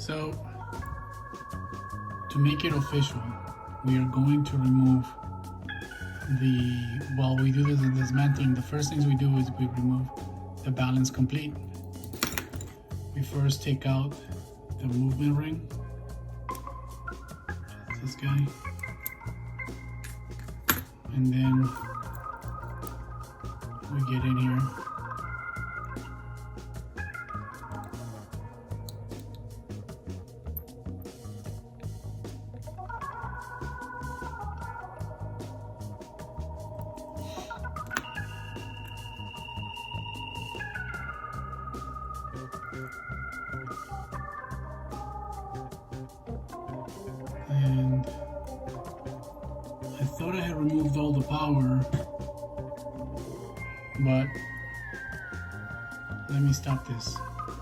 So, to make it official, we are going to remove while we do this dismantling, the first things we do is we remove the balance complete. We first take out the movement ring. That's this guy. And then we get in here. And I thought I had removed all the power, but let me stop this.